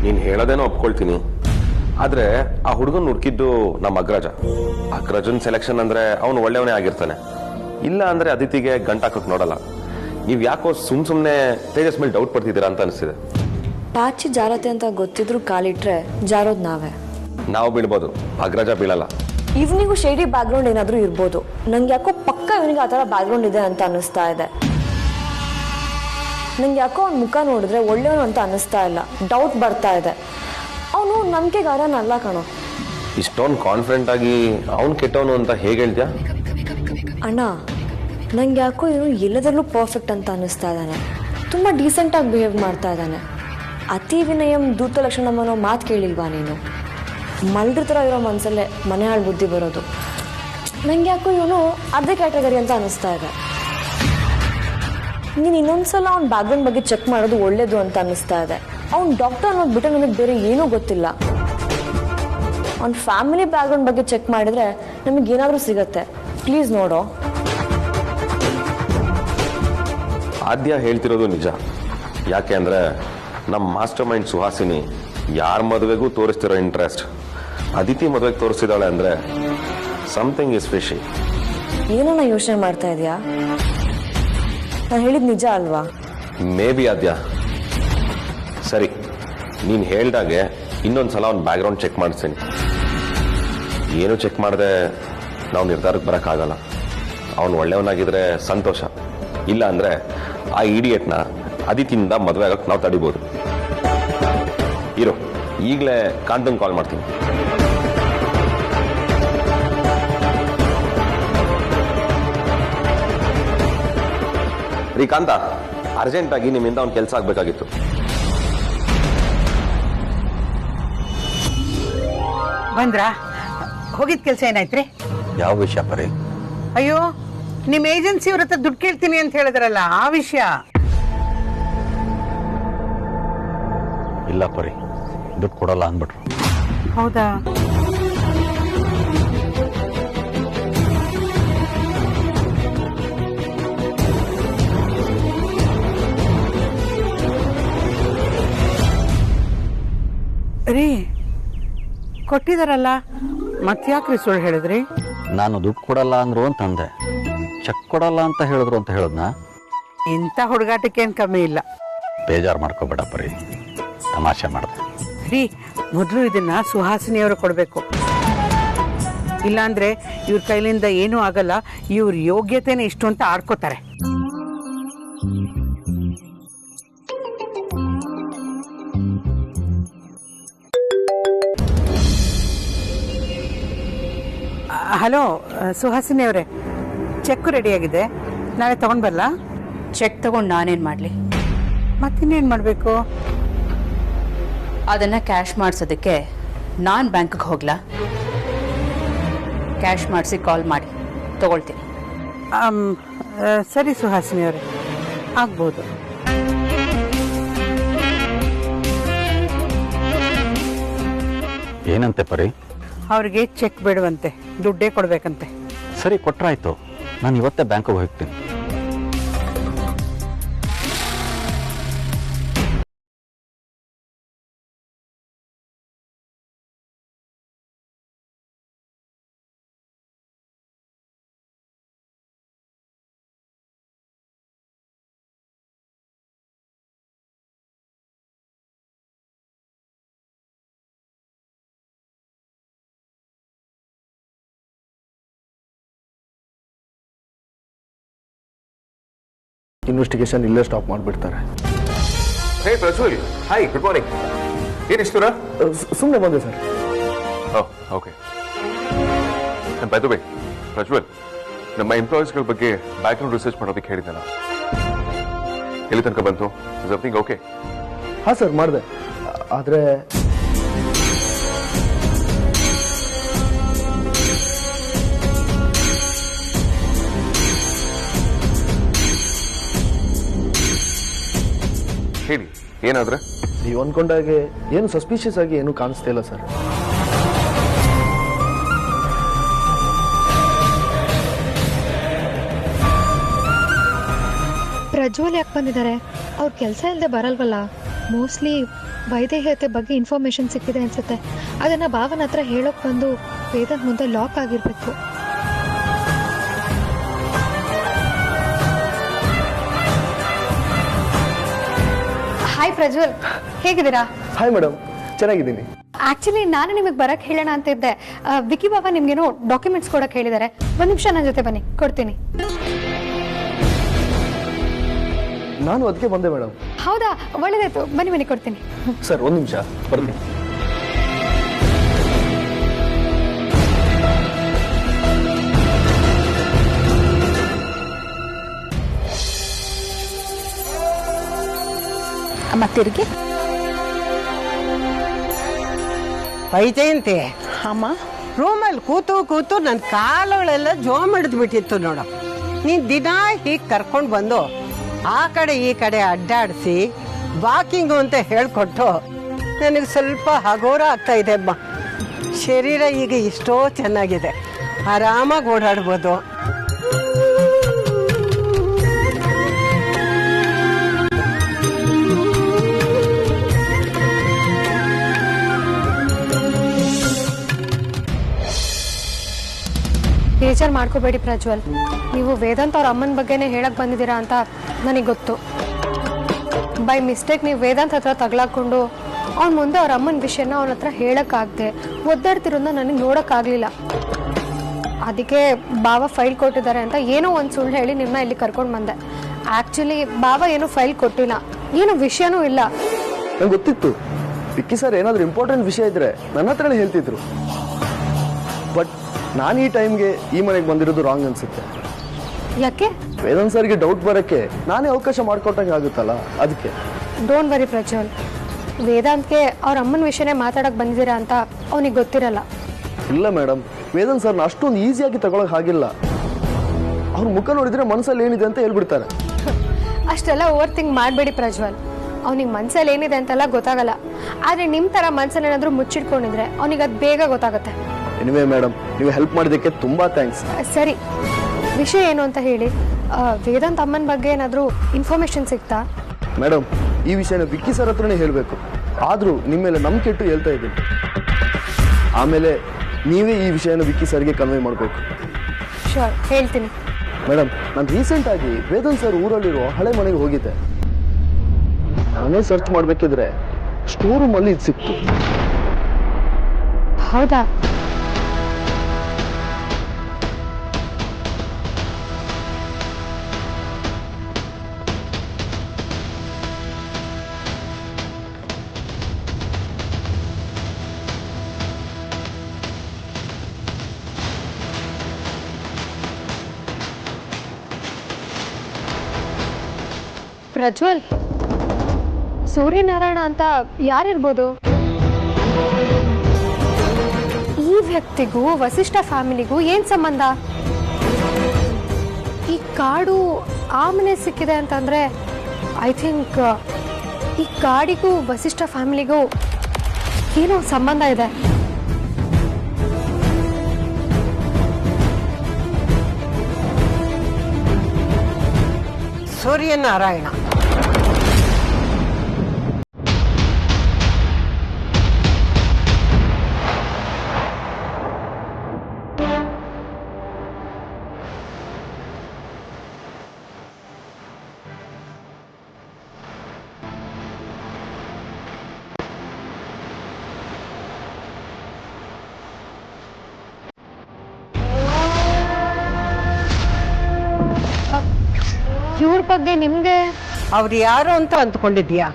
ನೀನು ಹೇಳೋದೇನೋ ಒಪ್ಕೊಳ್ತೀನಿ, ಆದ್ರೆ ಆ ಹುಡುಗನ್ ಹುಡುಕಿದ್ದು ನಮ್ಮ ಅಗ್ರಜನ್ ಸೆಲೆಕ್ಷನ್ ಅಂದ್ರೆ ಅವನು ಒಳ್ಳೆಯವನೇ ಆಗಿರ್ತಾನೆ. ಇಲ್ಲ ಅಂದ್ರೆ ಅದಿತಿಗೆ ಗಂಟಾಕಕ್ ನೋಡಲ್ಲ. ನೀವ್ ಯಾಕೋ ಸುಮ್ನೆ ತೇಜಸ್ ಮೇಲೆ ಡೌಟ್ ಪಡ್ತಿದ್ದೀರಾ ಅಂತ ಅನಿಸ್ತಿದೆ. ಪಾಚಿ ಜಾರತೆ ಅಂತ ಗೊತ್ತಿದ್ರು ಕಾಲಿಟ್ರೆ ಜಾರೋದ್ ನಾವೇ. ನಾವು ಬೀಳ್ಬೋದು, ಅಗ್ರಜ ಬೀಳಲ್ಲ. ಇವನಿಗೂ ಶೇಡಿ ಬ್ಯಾಕ್ಗ್ರೌಂಡ್ ಏನಾದ್ರೂ ಇರ್ಬೋದು. ನಂಗೆ ಯಾಕೋ ಪಕ್ಕ ಇವನಿಗೆ ಆ ಥರ ಬ್ಯಾಕ್ಗ್ರೌಂಡ್ ಇದೆ ಅಂತ ಅನ್ನಿಸ್ತಾ ಇದೆ. ನಂಗೆ ಯಾಕೋ ಅವ್ನ ಮುಖ ನೋಡಿದ್ರೆ ಒಳ್ಳೆಯವನು ಅಂತ ಅನ್ನಿಸ್ತಾ ಇಲ್ಲ, ಡೌಟ್ ಬರ್ತಾ ಇದೆ. ಅವನು ನಂಬಿಕೆಗಾರನಲ್ಲ ಕಣೋ. ಇಷ್ಟೊಂದು ಕಾನ್ಫಿಡೆಂಟ್ ಆಗಿ ಅವ್ನು ಕೆಟ್ಟವನು ಅಂತ ಹೇಗೆ ಹೇಳ್ತೀಯಾ? ಅಣ್ಣ, ನಂಗೆ ಯಾಕೋ ಇವನು ಎಲ್ಲದರಲ್ಲೂ ಪರ್ಫೆಕ್ಟ್ ಅಂತ ಅನ್ನಿಸ್ತಾ ಇದ್ದಾನೆ. ತುಂಬ ಡೀಸೆಂಟಾಗಿ ಬಿಹೇವ್ ಮಾಡ್ತಾ ಇದ್ದಾನೆ. ಅತಿ ವಿನಯಂ ದೂತ ಲಕ್ಷಣಂ ಅನ್ನೋ ಮಾತು ಕೇಳಿಲ್ವಾ ನೀನು? ಮಲ್ದ್ರ ಥರ ಇರೋ ಮನಸ್ಸಲ್ಲೇ ಮನೆ ಹಾಳು ಬುದ್ಧಿ ಬರೋದು. ನಂಗೆ ಯಾಕೋ ಇವನು ಅದೇ ಕ್ಯಾಟಗರಿ ಅಂತ ಅನ್ನಿಸ್ತಾ ಇದೆ. ನೀನು ಇನ್ನೊಂದ್ಸಲ ಅವ್ನ ಬ್ಯಾಕ್ಗ್ರೌಂಡ್ ಬಗ್ಗೆ ಚೆಕ್ ಮಾಡೋದು ಒಳ್ಳೇದು ಅಂತ ಅನ್ನಿಸ್ತಾ ಇದೆ. ಅವ್ನು ಡಾಕ್ಟರ್ ಅನ್ನೋದು ಬಿಟ್ಟು ನನಗೆ ಬೇರೆ ಏನೂ ಗೊತ್ತಿಲ್ಲ. ಅವ್ನ ಫ್ಯಾಮಿಲಿ ಬ್ಯಾಕ್ಗ್ರೌಂಡ್ ಬಗ್ಗೆ ಚೆಕ್ ಮಾಡಿದ್ರೆ ನಮಗೇನಾದರೂ ಸಿಗತ್ತೆ. ಪ್ಲೀಸ್ ನೋಡೋ. ಆದ್ಯ ಹೇಳ್ತಿರೋದು ನಿಜ. ಯಾಕೆ ಅಂದರೆ ನಮ್ಮ ಮಾಸ್ಟರ್ ಮೈಂಡ್ ಸುಹಾಸಿನಿ ಯಾರ ಮದುವೆಗೂ ತೋರಿಸ್ತಿರೋ ಇಂಟ್ರೆಸ್ಟ್ ಅದಿತಿ ಮದುವೆಗೆ ತೋರಿಸ್ತಿದ್ದಾಳೆ ಅಂದರೆ ಸಮಥಿಂಗ್ ಇಸ್ ಫಿಶಿ. ಏನನ್ನ ಯೋಚನೆ ಮಾಡ್ತಾ ಇದೆಯಾ? ನಾನು ಹೇಳಿದ ನಿಜ ಅಲ್ವಾ? ಮೇ ಬಿ ಆದ್ಯ. ಸರಿ, ನೀನು ಹೇಳ್ದಾಗೆ ಇನ್ನೊಂದ್ಸಲ ಅವ್ನ ಬ್ಯಾಕ್ಗ್ರೌಂಡ್ ಚೆಕ್ ಮಾಡಿಸ್ತೀನಿ. ಏನು ಚೆಕ್ ಮಾಡಿದೆ ನಾವು ನಿರ್ಧಾರಕ್ಕೆ ಬರೋಕ್ಕಾಗಲ್ಲ. ಅವನು ಒಳ್ಳೆಯವನಾಗಿದ್ರೆ ಸಂತೋಷ, ಇಲ್ಲ ಅಂದರೆ ಆ ಇಡಿಯಟ್ನ ಅದಿತಿಯಿಂದ ಮದುವೆ ಆಗೋಕ್ಕೆ ನಾವು ತಡಿಬೋದು. ಇರೋ, ಈಗಲೇ ಕಾಂತಂಗೆ ಕಾಲ್ ಮಾಡ್ತೀನಿ. ರೀ ಕಾಂತ, ಅರ್ಜೆಂಟಾಗಿ ನಿಮ್ಮಿಂದ ಅವ್ನ ಕೆಲಸ ಆಗಬೇಕಾಗಿತ್ತು. ಬಂದ್ರಾ? ಹೋಗಿದ್ ಕೆಲಸ ಏನಾಯ್ತ್ರಿ? ಯಾವ ವಿಷಯ ಪರಿ? ಅಯ್ಯೋ, ನಿಮ್ ಏಜೆನ್ಸಿ ಅವ್ರ ಹತ್ರ ದುಡ್ಡು ಕೇಳ್ತೀನಿ ಅಂತ ಹೇಳಿದ್ರಲ್ಲ, ಆ ವಿಷಯ. ಇಲ್ಲ ಪರಿ, ದುಡ್ಡು ಕೊಡಲ್ಲ ಅಂದ್ಬಿಟ್ರು. ಹೌದಾ? ರೀ, ಕೊಟ್ಟಿದಾರಲ್ಲ, ಮತ್ಯಾಕ್ರಿ ಸುಳ್ಳು ಹೇಳಿದ್ರಿ? ನಾನು ದುಡ್ಡು ಕೊಡಲ್ಲ ಅಂದ್ರು ಅಂತಂದೆ. ಚೆಕ್ ಕೊಡಲ್ಲ ಅಂತ ಹೇಳಿದ್ರು ಅಂತ ಹೇಳದ್ನ. ಇಂಥ ಹುಡುಗಾಟಕ್ಕೇನು ಕಮ್ಮಿ ಇಲ್ಲ. ಬೇಜಾರು ಮಾಡ್ಕೋಬೇಡ ಪರಿ, ತಮಾಷೆ ಮಾಡಿದೆ. ರೀ, ಮೊದಲು ಇದನ್ನ ಸುಹಾಸಿನಿಯವರು ಕೊಡಬೇಕು. ಇಲ್ಲಾಂದ್ರೆ ಇವ್ರ ಕೈಲಿಂದ ಏನೂ ಆಗಲ್ಲ. ಇವ್ರ ಯೋಗ್ಯತೆನೇ ಇಷ್ಟು ಅಂತ ಆಡ್ಕೋತಾರೆ. ಹಲೋ ಸುಹಾಸಿನಿ ಅವರೇ, ಚೆಕ್ ರೆಡಿಯಾಗಿದೆ, ನಾಳೆ ತಗೊಂಡ್ ಬರಲಾ? ಚೆಕ್ ತಗೊಂಡು ನಾನೇನು ಮಾಡಲಿ? ಮತ್ತಿನ್ನೇನು ಮಾಡಬೇಕು? ಅದನ್ನು ಕ್ಯಾಶ್ ಮಾಡಿಸೋದಕ್ಕೆ ನಾನು ಬ್ಯಾಂಕಿಗೆ ಹೋಗ್ಲಾ? ಕ್ಯಾಶ್ ಮಾಡಿಸಿ ಕಾಲ್ ಮಾಡಿ ತಗೊಳ್ತೀನಿ. ಸರಿ ಸುಹಾಸಿನಿ ಅವರೇ, ಆಗ್ಬೋದು. ಏನಂತೆ ಪರಿ? ಅವ್ರಿಗೆ ಚೆಕ್ ಬೇಡವಂತೆ, ದುಡ್ಡೇ ಕೊಡ್ಬೇಕಂತೆ. ಸರಿ, ಕೊಟ್ರಾಯ್ತು. ನಾನು ಇವತ್ತೇ ಬ್ಯಾಂಕಿಗೆ ಹೋಗ್ತೀನಿ. ಇನ್ವೆಸ್ಟಿಗೇಷನ್ ಇಲ್ಲೇ ಸ್ಟಾಪ್ ಮಾಡಿಬಿಡ್ತಾರೆ. ಹೇ ಪ್ರಜ್ವಲ್, ಹಾಯ್, ಗುಡ್ ಮಾರ್ನಿಂಗ್. ಏನಿಷ್ಟೂರ? ಸುಮ್ಮನೆ ಬಂದೆ sir. Okay. By the way Prajwal, ನಮ್ಮ ಎಂಪ್ಲಾಯೀಸ್ಗಳ ಬಗ್ಗೆ ಬ್ಯಾಕ್ಗ್ರೌಂಡ್ ರಿಸರ್ಚ್ ಮಾಡೋದಕ್ಕೆ ಹೇಳಿದ್ದಲ್ಲ, ಎಲ್ಲಿ ತನಕ ಬಂತು? Is everything okay? ಹಾಂ ಸರ್, ಮಾಡಿದೆ. ಆದರೆ ಹೇಳಿ, ಏನಾದ್ರೆ? ನೀವು ಅಂದ್ಕೊಂಡಾಗೆ ಏನು ಸಸ್ಪಿಷಿಯಸ್ ಆಗಿ ಏನು ಕಾಣಿಸ್ತಾ ಇಲ್ಲ ಸರ್. ಪ್ರಜ್ವಲ್ ಯಾಕೆ ಬಂದಿದ್ದಾರೆ? ಅವ್ರ ಕೆಲಸ ಇಲ್ಲದೆ ಬರಲ್ವಲ್ಲ? ಮೋಸ್ಟ್ಲಿ ವೈದೇಹ್ಯತೆ ಬಗ್ಗೆ ಇನ್ಫಾರ್ಮೇಶನ್ ಸಿಕ್ಕಿದೆ ಅನ್ಸುತ್ತೆ. ಅದನ್ನು ಭಾವನ ಹತ್ರ ಹೇಳೋಕೆ ಬಂದು ವೇದಾಂತ್ ಮುಂದೆ ಲಾಕ್ ಆಗಿರಬೇಕು. ಹಾಯ್ ಪ್ರಜ್ವಲ್, ಹೇಗಿದ್ದೀರಾ? ಹಾಯ್ ಮೇಡಮ್, ಚೆನ್ನಾಗಿದ್ದೀನಿ. ಆಕ್ಚುಲಿ ನಾನು ನಿಮಗೆ ಬರಕ್ಕೆ ಹೇಳೋಣ ಅಂತ ಇದ್ದೆ. ವಿಕಿ ಬಾಬಾ ನಿಮ್ಗೇನೋ ಡಾಕ್ಯುಮೆಂಟ್ಸ್ ಕೊಡಕ್ಕೆ ಹೇಳಿದ್ದಾರೆ. ಒಂದು ನಿಮಿಷ ನನ್ನ ಜೊತೆ ಬನ್ನಿ, ಕೊಡ್ತೀನಿ. ನಾನು ಅದಕ್ಕೆ ಬಂದೆ ಮೇಡಮ್. ಹೌದಾ, ಒಳ್ಳೇದಾಯ್ತು, ಬನ್ನಿ ಬನ್ನಿ ಕೊಡ್ತೀನಿ. ಸರ್ ಒಂದು ನಿಮಿಷ ಬರ್ತೀನಿ. ಅಮ್ಮ ತಿರುಗಿ. ವೈಜಯಂತಿ, ಅಮ್ಮ ರೂಮಲ್ಲಿ ಕೂತು ಕೂತು ನನ್ನ ಕಾಲುಗಳೆಲ್ಲ ಜೋಮ್ ಹಿಡಿದು ಬಿಟ್ಟಿತ್ತು ನೋಡು. ನೀನು ದಿನ ಹೀಗೆ ಕರ್ಕೊಂಡು ಬಂದು ಆ ಕಡೆ ಈ ಕಡೆ ಅಡ್ಡಾಡಿಸಿ ವಾಕಿಂಗು ಅಂತ ಹೇಳ್ಕೊಟ್ಟು ನನಗೆ ಸ್ವಲ್ಪ ಹಗೋರ ಆಗ್ತಾ ಇದೆ ಅಮ್ಮ. ಶರೀರ ಈಗ ಎಷ್ಟೋ ಚೆನ್ನಾಗಿದೆ, ಆರಾಮಾಗಿ ಓಡಾಡ್ಬೋದು. ಬೇಜಾರು ಮಾಡ್ಕೋಬೇಡಿ ಪ್ರಜ್ವಲ್, ನೀವು ವೇದಾಂತ್ ಅವ್ರ ಅಮ್ಮನ ಬಗ್ಗೆನೇ ಹೇಳಕ್ ಬಂದಿದ್ದೀರಾ ಅಂತ ನನಗೆ ಗೊತ್ತು. ಬೈ ಮಿಸ್ಟೇಕ್ ನೀವು ವೇದಾಂತ್ ಹತ್ರ ತಗ್ಲಾಕೊಂಡು ಅವ್ನ ಮುಂದೆ ಅವ್ರ ಅಮ್ಮನ ವಿಷಯನ ಅವನ ಹತ್ರ ಹೇಳೋಕ್ಕಾಗದೆ ಒದ್ದಾಡ್ತಿರೋದನ್ನ ನನಗೆ ನೋಡೋಕ್ಕಾಗಲಿಲ್ಲ. ಅದಕ್ಕೆ ಬಾಬಾ ಫೈಲ್ ಕೊಟ್ಟಿದ್ದಾರೆ ಅಂತ ಏನೋ ಒಂದು ಸುಳ್ಳು ಹೇಳಿ ನಿಮ್ಮನ್ನ ಇಲ್ಲಿ ಕರ್ಕೊಂಡು ಬಂದೆ. ಆ್ಯಕ್ಚುಲಿ ಬಾಬಾ ಏನೂ ಫೈಲ್ ಕೊಟ್ಟಿಲ್ಲ, ಏನು ವಿಷಯನೂ ಇಲ್ಲ. ನಂಗೆ ಗೊತ್ತಿತ್ತು ವಿಕ್ಕಿ ಸರ್ ಏನಾದರೂ ಇಂಪಾರ್ಟೆಂಟ್ ವಿಷಯ ಇದ್ರೆ ನನ್ನ ಹತ್ರನೇ ಹೇಳ್ತಿದ್ರು. ಬಟ್ ನಾನು ಈ ಟೈಮ್ಗೆ ಈ ಮನೆಗೆ ಬಂದಿರೋದು ರಾಂಗ್ ಅನ್ಸುತ್ತೆ. ಯಾಕೆ? ವೇದಾಂತ್ ಸರ್ಗೆ ಡೌಟ್ ಬರೋಕ್ಕೆ ನಾನೇ ಅವಕಾಶ ಮಾಡ್ಕೊಟ್ಟಂಗೆ ಆಗುತ್ತಲ್ಲ, ಅದಕ್ಕೆ. ಡೋಂಟ್ ವರಿ ಪ್ರಜ್ವಲ್, ವೇದಾಂತ್ಗೆ ಅವ್ರ ಅಮ್ಮನ ವಿಷಯನೇ ಮಾತಾಡಕ್ಕೆ ಬಂದಿದ್ದೀರಾ ಅಂತ ಅವನಿಗೆ ಗೊತ್ತಿರಲ್ಲ. ಇಲ್ಲ ಮೇಡಮ್, ವೇದಾಂತ್ ಸರ್ನ ಅಷ್ಟೊಂದು ಈಸಿಯಾಗಿ ತಗೊಳಕ್ ಆಗಿಲ್ಲ. ಅವ್ರ ಮುಖ ನೋಡಿದ್ರೆ ಮನಸ್ಸಲ್ಲಿ ಏನಿದೆ ಅಂತ ಹೇಳ್ಬಿಡ್ತಾರೆ. ಅಷ್ಟೆಲ್ಲ ಓವರ್ ಥಿಂಕ್ ಮಾಡಬೇಡಿ ಪ್ರಜ್ವಲ್. ಅವನಿಗೆ ಮನಸ್ಸಲ್ಲಿ ಏನಿದೆ ಅಂತೆಲ್ಲ ಗೊತ್ತಾಗಲ್ಲ. ಆದರೆ ನಿಮ್ಮ ಥರ ಮನಸ್ಸಲ್ಲಿ ಏನಾದರೂ ಮುಚ್ಚಿಟ್ಕೊಂಡಿದ್ರೆ ಅವನಿಗೆ ಅದು ಬೇಗ ಗೊತ್ತಾಗುತ್ತೆ. ಎನಿವೇ ಮೇಡಮ್, ನೀವು ಹೆಲ್ಪ್ ಮಾಡಿದ್ದಕ್ಕೆ ತುಂಬಾ ಥ್ಯಾಂಕ್ಸ್. ಸರಿ, ವಿಷಯ ಏನು ಅಂತ ಹೇಳಿ. ವೇದಾಂತ್ ಅಮ್ಮನ ಬಗ್ಗೆ ಏನಾದರೂ ಇನ್ಫಾರ್ಮೇಶನ್ ಸಿಗ್ತಾ? ಮೇಡಮ್, ಈ ವಿಷಯನ ವಿಕ್ಕಿ ಸರ್ ಹತ್ರನೇ ಹೇಳಬೇಕು. ಆದರೂ ನಿಮ್ಮ ಮೇಲೆ ನಂಬಿಕೆ ಇಟ್ಟು ಹೇಳ್ತಾ ಇದ್ದೀನಿ. ಆಮೇಲೆ ನೀವೇ ಈ ವಿಷಯನ ವಿಕ್ಕಿ ಸರ್ಗೆ ಕನ್ವೆ ಮಾಡಬೇಕು. ಶೋರ್, ಹೇಳ್ತೀನಿ. ಮೇಡಮ್, ನಾನು ರೀಸೆಂಟಾಗಿ ವೇದಾಂತ್ ಸರ್ ಊರಲ್ಲಿರೋ ಹಳೆ ಮನೆಗೆ ಹೋಗಿದ್ದೆ. ಮನೆ ಸರ್ಚ್ ಮಾಡಬೇಕಿದ್ರೆ ಸ್ಟೋರ್ ರೂಮಲ್ಲಿ ಇದು ಸಿಕ್ತು. ಹೌದಾ? ಪ್ರಜ್ವಲ್, ಸೂರ್ಯನಾರಾಯಣ ಅಂತ ಯಾರಿರ್ಬೋದು? ಈ ವ್ಯಕ್ತಿಗೂ ವಸಿಷ್ಠ ಫ್ಯಾಮಿಲಿಗೂ ಏನ್ ಸಂಬಂಧ? ಈ ಕಾಡು ಆ ಮನೆ ಸಿಕ್ಕಿದೆ ಅಂತಂದ್ರೆ ಐ ಥಿಂಕ್ ಈ ಕಾಡಿಗೂ ವಸಿಷ್ಠ ಫ್ಯಾಮಿಲಿಗೂ ಏನೋ ಸಂಬಂಧ ಇದೆ. ಸೂರ್ಯನಾರಾಯಣ ಇವ್ರ ಬಗ್ಗೆ ನಿಮ್ಗೆ? ಅವ್ರು ಯಾರು ಅಂತ ಅಂದ್ಕೊಂಡಿದ್ಯಾ?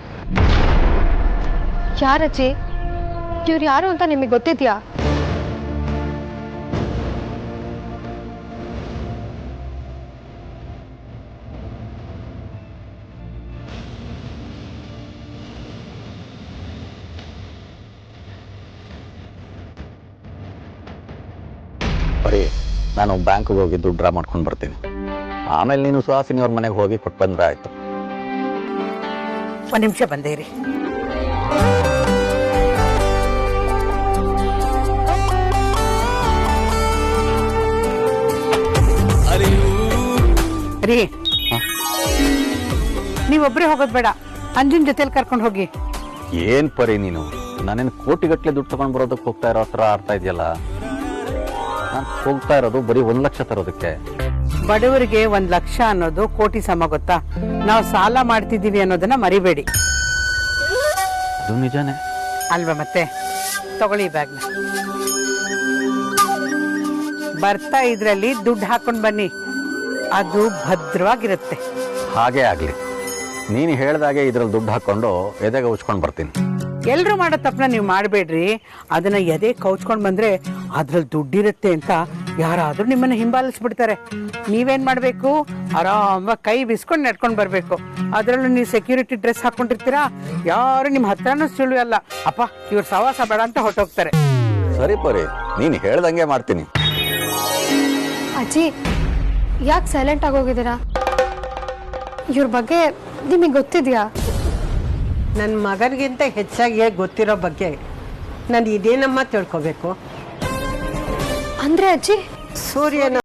ಯಾರಜ್ಜಿ, ಇವ್ರು ಯಾರು ಅಂತ ನಿಮಗೆ ಗೊತ್ತಿದ್ಯಾ? ಬರೀ ನಾನು ಬ್ಯಾಂಕ್ಗೆ ಹೋಗಿ ದುಡ್ಡು ಡ್ರಾ ಮಾಡ್ಕೊಂಡು ಬರ್ತೀನಿ. ಆಮೇಲೆ ನೀನು ಸುಹಾಸಿನಿ ಅವ್ರ ಮನೆಗೆ ಹೋಗಿ ಕೊಟ್ಟು ಬಂದ್ರೆ ಆಯ್ತು. ಒಂದು ನಿಮಿಷ ಬಂದೇರಿ. ರೀ, ನೀವೊಬ್ಬರೇ ಹೋಗೋದು ಬೇಡ, ಅಂಜನ್ ಜೊತೆಲಿ ಕರ್ಕೊಂಡು ಹೋಗಿ. ಏನ್ ಪರಿ ನೀನು ನಾನೇನು ಕೋಟಿಗಟ್ಟಲೆ ದುಡ್ಡು ತಗೊಂಡ್ ಬರೋದಕ್ಕೆ ಹೋಗ್ತಾ ಇರೋ ಹತ್ರ ಆಡ್ತಾ ಇದೆಯಲ್ಲ. ನಾನು ಹೋಗ್ತಾ ಇರೋದು ಬರೀ 1 ಲಕ್ಷ ತರೋದಕ್ಕೆ. ಬಡವರಿಗೆ 1 ಲಕ್ಷ ಅನ್ನೋದು ಕೋಟಿ ಸಮ ಗೊತ್ತಾ? ನಾವು ಸಾಲ ಮಾಡ್ತಿದೀವಿ ಅನ್ನೋದನ್ನ ಮರಿಬೇಡಿ. ಅದು ನಿಜಾನೇ ಅಲ್ವಾ? ಮತ್ತೆ ತಗೊಳ್ಳಿ ಬ್ಯಾಗ್ನ. ಬರ್ತಾ ಇದ್ರಲ್ಲಿ ದುಡ್ಡು ಹಾಕೊಂಡ್ ಬನ್ನಿ, ಅದು ಭದ್ರವಾಗಿರುತ್ತೆ. ಹಾಗೇ ಆಗ್ಲಿ. ನೀನು ಹೇಳ್ದಾಗೆ ಇದ್ರಲ್ಲಿ ದುಡ್ಡು ಹಾಕೊಂಡು ಎದೆಗೆ ಉಚ್ಕೊಂಡ್ ಬರ್ತೀನಿ. ಎಲ್ರು ಮಾಡೋ ತಪ್ಪನ ನೀವು ಮಾಡಬೇಡ್ರಿ. ಅದನ್ನ ಎದೆ ಕೌಚ್ಕೊಂಡ್ ಬಂದ್ರೆ ಅದ್ರಲ್ಲಿ ದುಡ್ಡಿರುತ್ತೆ ಅಂತ ಯಾರಾದ್ರೂ ನಿಮ್ಮನ್ನ ಹಿಂಬಾಲಿಸ್ಬಿಡ್ತಾರೆ. ನೀವೇನ್ ಮಾಡ್ಬೇಕು? ಆರಾಮಾಗಿ ಕೈ ಬಿಸ್ಕೊಂಡು ನಡ್ಕೊಂಡ್ ಬರ್ಬೇಕು. ಅದ್ರಲ್ಲೂ ನೀವು ಸೆಕ್ಯೂರಿಟಿ ಡ್ರೆಸ್ ಹಾಕೊಂಡಿರ್ತೀರಾ, ಯಾರು ನಿಮ್ ಹತ್ರನೂ ಸುಳಿಯಲ್ಲ. ಅಪ್ಪ ಇವ್ರ ಸವಾಸ ಬೇಡ ಅಂತ ಹೊಟ್ಟೋಗ್ತಾರೆ. ಸರಿ ಪರಿ, ನೀನು ಹೇಳ್ದಂಗೆ ಮಾಡ್ತೀನಿ. ಅಜ್ಜಿ ಯಾಕೆ ಸೈಲೆಂಟ್ ಆಗೋಗಿದ್ದೀರಾ? ಇವ್ರ ಬಗ್ಗೆ ನಿಮಗೆ ಗೊತ್ತಿದೆಯಾ? ನನ್ನ ಮಗನಿಗಿಂತ ಹೆಚ್ಚಾಗಿ ಗೊತ್ತಿರೋ ಬಗ್ಗೆ ನಾನು ಇದೇನಮ್ಮ ತಿಳ್ಕೊಬೇಕು? ಅಂದ್ರೆ ಅಜ್ಜಿ ಸೂರ್ಯನ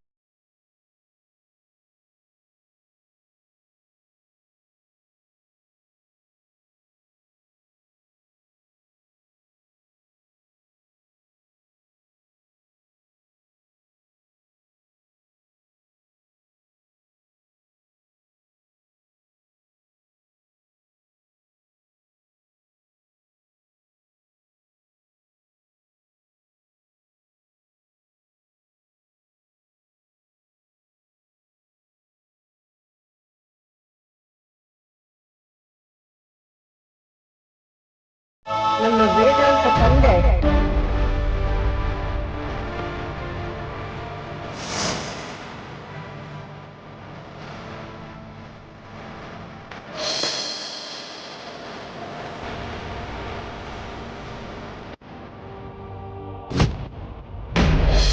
ನನ್ನ ವೇದಾಂತ ತಂದೆ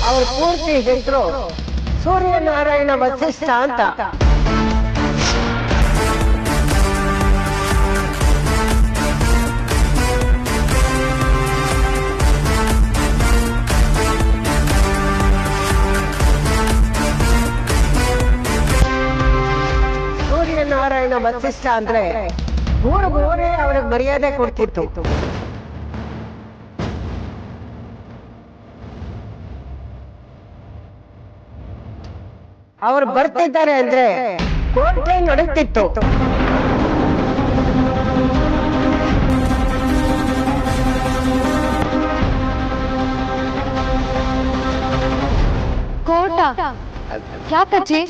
ಅವ್ರ ಪೂರ್ತಿ ಹೆಸರು ಸೂರ್ಯನಾರಾಯಣ ವಸಿಷ್ಠ ಅಂತ. ಸೂರ್ಯನಾರಾಯಣ ವಸಿಷ್ಠ ಅಂದ್ರೆ ಊರೇ ಅವ್ರಿಗೆ ಮರ್ಯಾದೆ ಕೊಡ್ತಿತ್ತು. ಅವ್ರು ಬರ್ತಿದ್ದಾರೆ ಅಂದ್ರೆ ಕೋರ್ಟೇ ನಡೀತಿತ್ತು. ಕೋಟ ಯಾಕಜ್ಜಿ?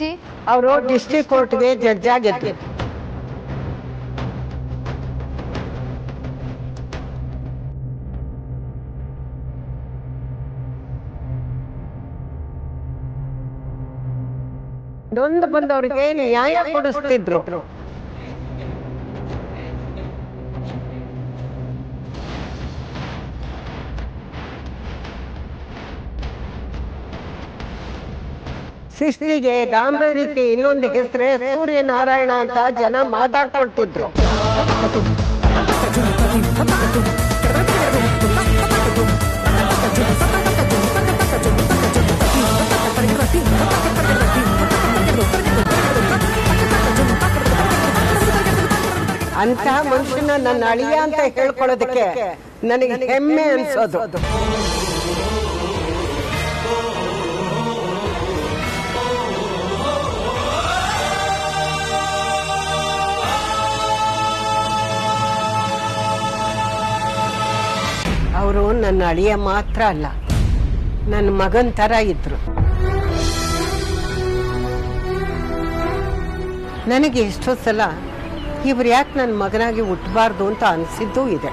ಅವರು ಡಿಸ್ಟ್ರಿಕ್ಟ್ ಕೋರ್ಟ್ಗೆ ಜಡ್ಜ್ ಆಗಿದ್ರು. ನೊಂದು ಬಂದವರಿಗೆ ನ್ಯಾಯ ಕೊಡಿಸ್ತಿದ್ರು. ಸೃಷ್ಟಿಗೆ ಗಾಂಭೀರ್ಯಕ್ಕೆ ಇನ್ನೊಂದು ಹೆಸರೇ ಸೂರ್ಯನಾರಾಯಣ ಅಂತ ಜನ ಮಾತಾಡ್ಕೊಳ್ತಿದ್ರು. ಅಂತಹ ಮನುಷ್ಯನ ನನ್ನ ಅಳಿಯ ಅಂತ ಹೇಳ್ಕೊಳ್ಳೋದಕ್ಕೆ ನನಗೆ ಹೆಮ್ಮೆ ಅನ್ಸೋದು. ಅವರು ನನ್ನ ಅಳಿಯ ಮಾತ್ರ ಅಲ್ಲ, ನನ್ನ ಮಗನ್ ತರ ಇದ್ರು. ನನಗೆ ಎಷ್ಟೋ ಸಲ ಇವ್ರು ಯಾಕೆ ನನ್ನ ಮಗನಾಗಿ ಹುಟ್ಟಬಾರ್ದು ಅಂತ ಅನಿಸಿದ್ದೂ ಇದೆ.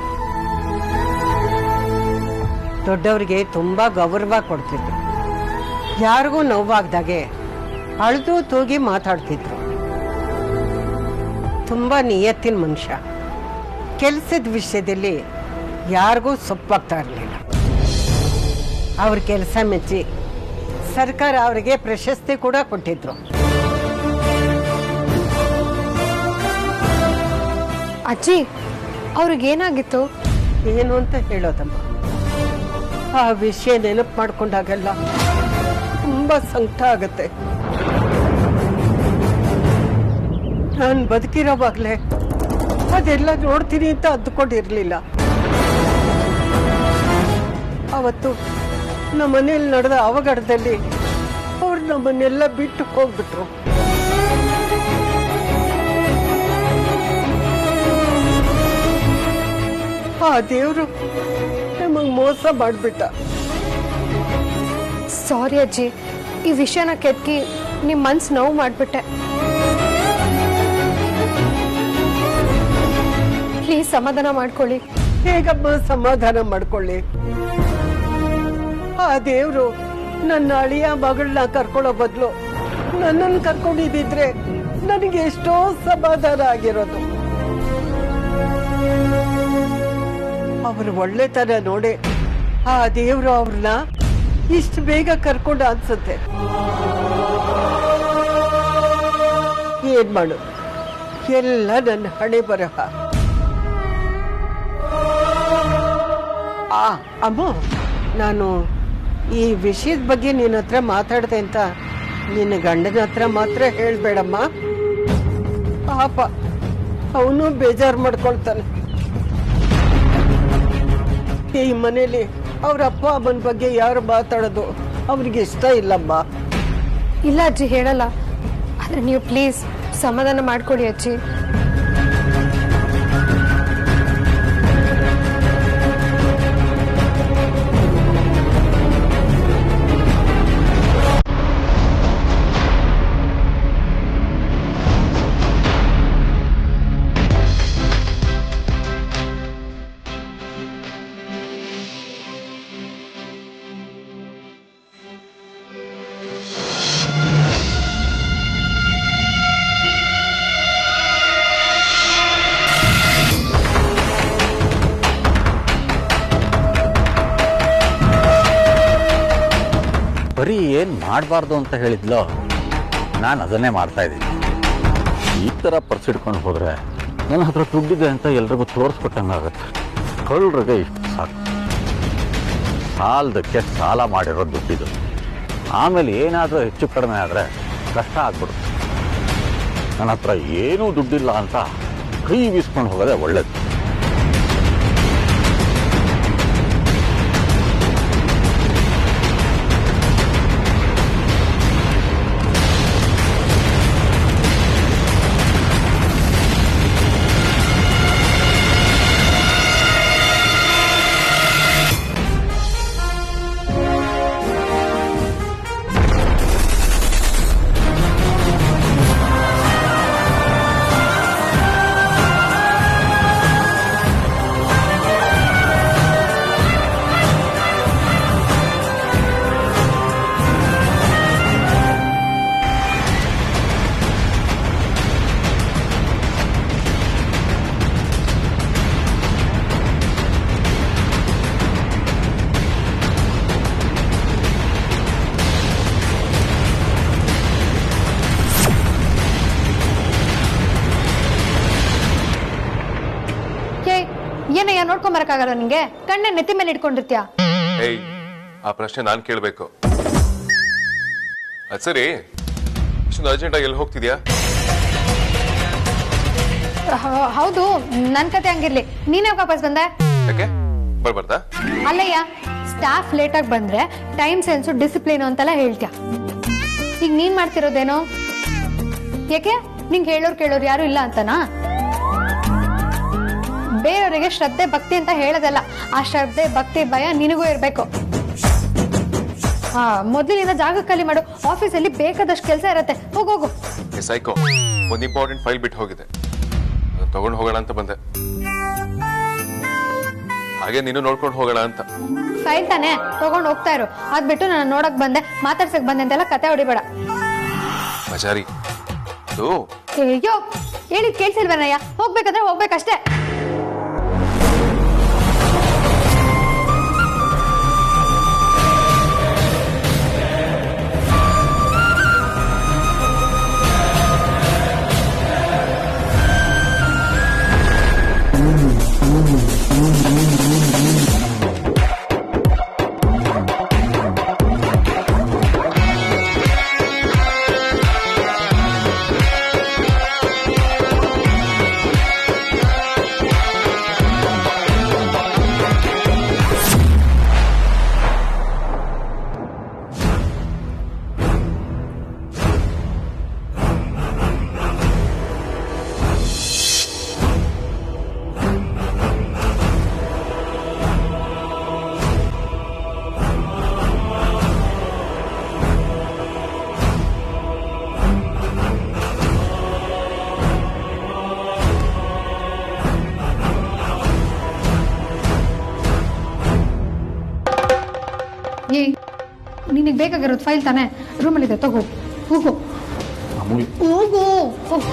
ದೊಡ್ಡವರಿಗೆ ತುಂಬಾ ಗೌರವ ಕೊಡ್ತಿದ್ರು. ಯಾರಿಗೂ ನೋವಾಗ್ದಾಗೆ ಅಳ್ದು ತೂಗಿ ಮಾತಾಡ್ತಿದ್ರು. ತುಂಬಾ ನಿಯತ್ತಿನ ಮನುಷ್ಯ. ಕೆಲಸದ ವಿಷಯದಲ್ಲಿ ಯಾರಿಗೂ ಸೊಪ್ಪಾಗ್ತಾ ಇರಲಿಲ್ಲ. ಅವ್ರ ಕೆಲಸ ಮೆಚ್ಚಿ ಸರ್ಕಾರ ಅವರಿಗೆ ಪ್ರಶಸ್ತಿ ಕೂಡ ಕೊಟ್ಟಿದ್ರು. ಅಜ್ಜಿ ಅವ್ರಿಗೇನಾಗಿತ್ತು? ಏನು ಅಂತ ಹೇಳೋದಮ್ಮ, ಆ ವಿಷಯ ನೆನಪು ಮಾಡ್ಕೊಂಡಾಗೆಲ್ಲ ತುಂಬಾ ಸಂಕಟ ಆಗತ್ತೆ. ನಾನು ಬದುಕಿರೋವಾಗ್ಲೇ ಅದೆಲ್ಲ ನೋಡ್ತೀನಿ ಅಂತ ಅಂದ್ಕೊಂಡಿರ್ಲಿಲ್ಲ. ಅವತ್ತು ನಮ್ಮ ಮನೆಯಲ್ಲಿ ನಡೆದ ಅವಘಡದಲ್ಲಿ ಅವ್ರು ನಮ್ಮನ್ನೆಲ್ಲ ಬಿಟ್ಟು ಹೋಗ್ಬಿಟ್ರು. ಆ ದೇವ್ರು ನಮಗ್ ಮೋಸ ಮಾಡ್ಬಿಟ್ಟ. ಸಾರಿ ಅಜ್ಜಿ, ಈ ವಿಷಯನ ಕೆದಕಿ ನಿಮ್ಮ ಮನ್ಸು ನೋವು ಮಾಡಿಬಿಟ್ಟೆ. ಪ್ಲೀಸ್ ಸಮಾಧಾನ ಮಾಡ್ಕೊಳ್ಳಿ. ಹೇಗಮ್ಮ ಸಮಾಧಾನ ಮಾಡ್ಕೊಳ್ಳಿ? ಆ ದೇವ್ರು ನನ್ನ ಅಳಿಯ ಮಗಳನ್ನ ಕರ್ಕೊಳ್ಳೋ ಬದಲು ನನ್ನನ್ನು ಕರ್ಕೊಂಡಿದ್ದಿದ್ರೆ ನನಗೆ ಎಷ್ಟೋ ಸಮಾಧಾನ ಆಗಿರೋದು. ಅವ್ರ ಒಳ್ಳೆತನ ನೋಡಿ ಆ ದೇವ್ರು ಅವ್ರನ್ನ ಇಷ್ಟು ಬೇಗ ಕರ್ಕೊಂಡ ಅನ್ಸುತ್ತೆ. ಏನ್ ಮಾಡು, ಎಲ್ಲ ನನ್ನ ಹಣೆ ಬರಹ. ಅಮ್ಮ, ನಾನು ಈ ವಿಷಯದ ಬಗ್ಗೆ ನಿನ್ನ ಹತ್ರ ಮಾತಾಡ್ದೆ ಅಂತ ನಿನ್ನ ಗಂಡನ ಹತ್ರ ಮಾತ್ರ ಹೇಳ್ಬೇಡಮ್ಮ. ಪಾಪ ಅವನು ಬೇಜಾರು ಮಾಡ್ಕೊಳ್ತಾನೆ. ಈ ಮನೇಲಿ ಅವ್ರ ಅಪ್ಪ ಅಮ್ಮನ ಬಗ್ಗೆ ಯಾರು ಮಾತಾಡೋದು ಅವ್ರಿಗೆ ಇಷ್ಟ ಇಲ್ಲಮ್ಮ. ಇಲ್ಲ ಅಜ್ಜಿ, ಹೇಳಲ್ಲ. ಆದ್ರೆ ನೀವು ಪ್ಲೀಸ್ ಸಮಾಧಾನ ಮಾಡ್ಕೊಳ್ಳಿ ಅಜ್ಜಿ. ಬರೀ ಏನು ಮಾಡಬಾರ್ದು ಅಂತ ಹೇಳಿದ್ಲೋ ನಾನು ಅದನ್ನೇ ಮಾಡ್ತಾ ಇದ್ದೀನಿ. ಈ ಥರ ಪರ್ಸಿಡ್ಕೊಂಡು ಹೋದರೆ ನನ್ನ ಹತ್ರ ದುಡ್ಡಿದೆ ಅಂತ ಎಲ್ರಿಗೂ ತೋರಿಸ್ಕೊಟ್ಟಂಗಾಗತ್ತೆ. ಕಳ್ಳರಿಗೆ ಇಷ್ಟು ಸಾಕು. ಸಾಲದಕ್ಕೆ ಸಾಲ ಮಾಡಿರೋ ದುಡ್ಡಿದು. ಆಮೇಲೆ ಏನಾದರೂ ಹೆಚ್ಚು ಕಡಿಮೆ ಆದರೆ ಕಷ್ಟ ಆಗ್ಬಿಡುತ್ತೆ. ನನ್ನ ಹತ್ರ ಏನೂ ದುಡ್ಡಿಲ್ಲ ಅಂತ ಕೈ ಬೀಸ್ಕೊಂಡು ಹೋಗೋದೇ ಒಳ್ಳೇದು. ಏನಯ್ಯ ನೋಡ್ಕೊಂಬರಕ್ಕಾಗಲ್ಲ ನಿಂಗೆ? ಕಣ್ಣೆ ನೆತ್ತಿ ಮೇಲೆ ಇಟ್ಕೊಂಡಿರ್ತೀಯ? ಏಯ್, ಆ ಪ್ರಶ್ನೆ ನಾನು ಕೇಳಬೇಕು. ಅದು ಸರಿ, ಇಷ್ಟೊಂದು ಅರ್ಜೆಂಟಾಗಿ ಎಲ್ಲಿ ಹೋಗ್ತಿದ್ಯಾ? ಹೌದು, ನನ್ ಕತೆ ಹಂಗಿರ್ಲಿ. ನೀನೇ ವಾಪಸ್ ಬಂದೆ? ಯಾಕೆ ಬರ್ಬಾರ್ದಾ? ಅಲ್ಲಯ್ಯ, ಸ್ಟಾಫ್ ಲೇಟಾಗಿ ಬಂದ್ರೆ ಟೈಮ್ ಸೆನ್ಸು ಡಿಸಿಪ್ಲಿನ್ ಅಂತೆಲ್ಲ ಹೇಳ್ತೀಯ. ಈಗ ನೀನ್ ಮಾಡ್ತಿರೋದೇನೋ? ಯಾಕೆ ನಿಂಗೆ ಹೇಳೋರು ಕೇಳೋರು ಯಾರು ಇಲ್ಲ ಅಂತನಾ? ಬೇರೆಯವರಿಗೆ ಶ್ರದ್ಧೆ ಭಕ್ತಿ ಅಂತ ಹೇಳೋದಲ್ಲ, ಆ ಶ್ರದ್ಧೆ ಭಕ್ತಿ ಭಯ ನಿನಗೂ ಇರ್ಬೇಕು. ಮೊದಲಿನಿಂದ ಜಾಗ ಖಾಲಿ ಮಾಡು. ಆಫೀಸಲ್ಲಿ ಬೇಕಾದಷ್ಟು ಕೆಲಸ ಇರತ್ತೆ. ಹೋಗೋಗು. ಸೈಕೋ, ಒಂದು ಇಂಪಾರ್ಟೆಂಟ್ ಫೈಲ್ ಬಿಟ್ಟು ಹೋಗಿದೆ, ತಗೊಂಡು ಹೋಗೋಣ ಅಂತ ಬಂದೆ. ಹಾಗೆ ನೀನು ನೋಡ್ಕೊಂಡು ಹೋಗೋಣ ಅಂತ. ಫೈಲ್ ತಾನೆ, ತಗೊಂಡು ಹೋಗ್ತಾ ಇರು. ಅದ್ಬಿಟ್ಟು ನಾನು ನೋಡಕ್ ಬಂದೆ, ಮಾತಾಡ್ಸಕ್ ಬಂದೆ ಅಂತೆಲ್ಲ ಕತೆ ಹೊಡಿಬೇಡ. ಮಜಾರಿ. ಅಯ್ಯೋ, ಹೇಳಿದ್ ಕೇಳ್ಸಿಲ್ವೇನಯ್ಯ? ಹೋಗ್ಬೇಕಾದ್ರೆ ಹೋಗ್ಬೇಕಷ್ಟೇ. ನಿಂಗೆ ಬೇಕಾಗಿರೋದು ಫೈಲ್ ತಾನೆ ರೂಮಲ್ಲಿದೆ ತಗೋ ಹೋಗು ಅಮೂಲ್ ಹೋಗು ಹೋಗು